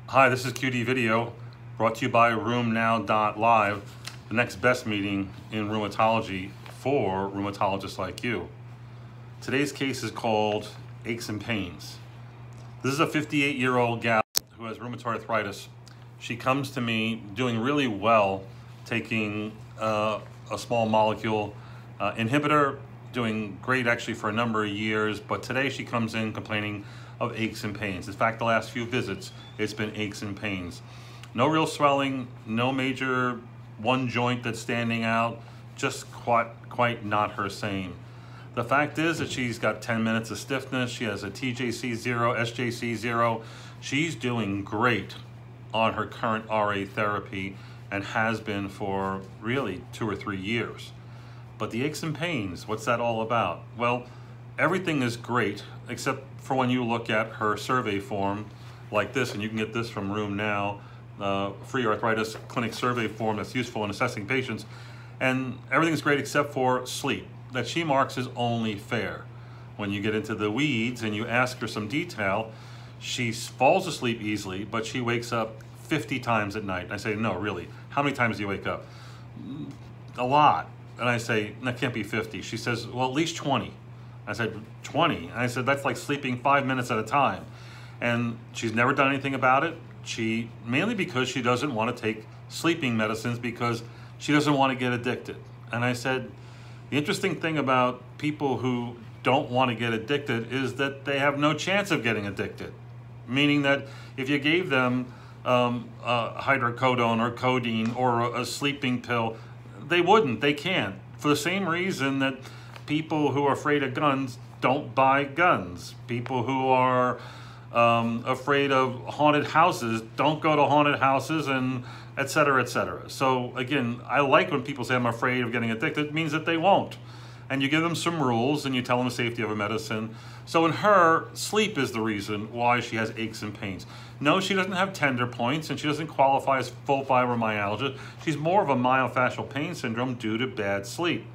Hi, this is QD Video, brought to you by RheumNow.live, the next best meeting in rheumatology for rheumatologists like you. Today's case is called aches and pains. This is a 58-year-old gal who has rheumatoid arthritis. She comes to me doing really well, taking a small molecule inhibitor, doing great actually for a number of years, but today she comes in complaining of aches and pains. In fact, the last few visits, it's been aches and pains. No real swelling, no major one joint that's standing out, just quite not her same. The fact is that she's got 10 minutes of stiffness, she has a TJC 0, SJC 0. She's doing great on her current RA therapy and has been for really 2 or 3 years. But the aches and pains, what's that all about? Well, everything is great except for when you look at her survey form like this, and you can get this from RheumNow, free arthritis clinic survey form that's useful in assessing patients, and everything's great except for sleep, that she marks as only fair. When you get into the weeds and you ask her some detail, she falls asleep easily, but she wakes up 50 times at night. I say, no, really, how many times do you wake up? A lot. And I say, that can't be 50. She says, well, at least 20. I said, 20? And I said, that's like sleeping 5 minutes at a time. And she's never done anything about it. Mainly because she doesn't want to take sleeping medicines because she doesn't want to get addicted. And I said, the interesting thing about people who don't want to get addicted is that they have no chance of getting addicted. Meaning that if you gave them hydrocodone or codeine or a sleeping pill, they can't. For the same reason that people who are afraid of guns don't buy guns. People who are afraid of haunted houses don't go to haunted houses, and et cetera, et cetera. So again, I like when people say I'm afraid of getting addicted. It means that they won't. And you give them some rules and you tell them the safety of a medicine. So in her, sleep is the reason why she has aches and pains. No, she doesn't have tender points and she doesn't qualify as full fibromyalgia. She's more of a myofascial pain syndrome due to bad sleep.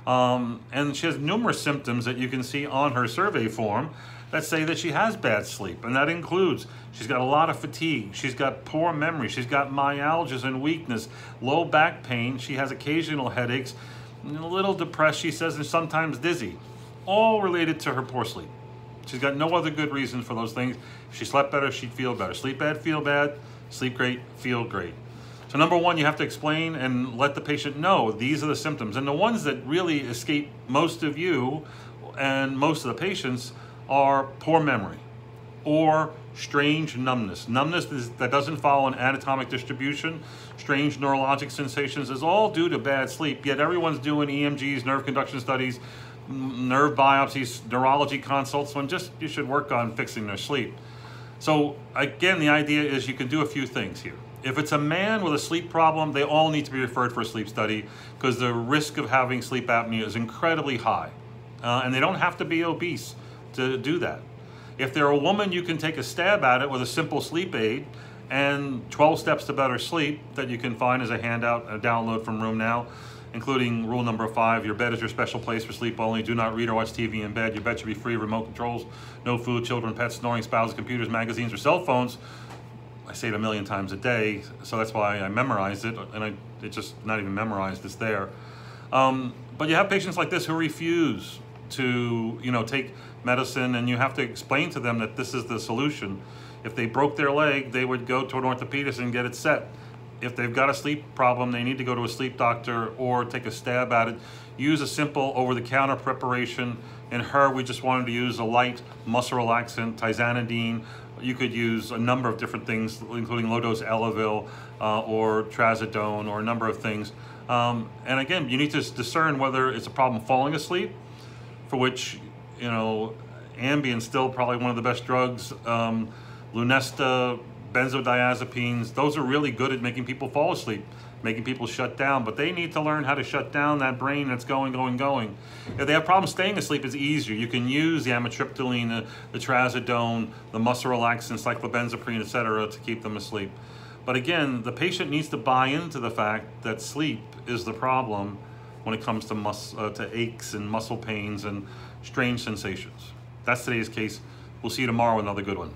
And she has numerous symptoms that you can see on her survey form that say that she has bad sleep. And that includes, she's got a lot of fatigue, she's got poor memory, she's got myalgias and weakness, low back pain, she has occasional headaches, a little depressed, she says, and sometimes dizzy, all related to her poor sleep. She's got no other good reason for those things. If she slept better, she'd feel better. Sleep bad, feel bad. Sleep great, feel great. So number one, you have to explain and let the patient know these are the symptoms. And the ones that really escape most of you and most of the patients are poor memory or strange numbness. Numbness that doesn't follow an anatomic distribution, strange neurologic sensations is all due to bad sleep, yet everyone's doing EMGs, nerve conduction studies, nerve biopsies, neurology consults, when just you should work on fixing their sleep. So again, the idea is you can do a few things here. If it's a man with a sleep problem, they all need to be referred for a sleep study because the risk of having sleep apnea is incredibly high. And they don't have to be obese to do that. If they're a woman, you can take a stab at it with a simple sleep aid and 12 steps to better sleep that you can find as a handout, a download from RheumNow, including rule number 5, your bed is your special place for sleep only. Do not read or watch TV in bed. Your bed should be free of remote controls. No food, children, pets, snoring, spouses, computers, magazines, or cell phones. I say it 1,000,000 times a day, so that's why I memorized it, and it's just not even memorized, it's there. But you have patients like this who refuse to take medicine, and you have to explain to them that this is the solution. If they broke their leg, they would go to an orthopedist and get it set. If they've got a sleep problem, they need to go to a sleep doctor or take a stab at it. Use a simple over-the-counter preparation. In her, we just wanted to use a light muscle relaxant, tizanidine. You could use a number of different things, including low-dose Elavil or trazodone or a number of things. And again, you need to discern whether it's a problem falling asleep, for which, Ambien's still probably one of the best drugs. Lunesta, benzodiazepines, those are really good at making people fall asleep, making people shut down, but they need to learn how to shut down that brain that's going. If they have problems staying asleep, it's easier. You can use the amitriptyline, the trazodone, the muscle relaxant, cyclobenzaprine, etc. to keep them asleep. But again, the patient needs to buy into the fact that sleep is the problem when it comes to aches and muscle pains and strange sensations. That's today's case. We'll see you tomorrow with another good one.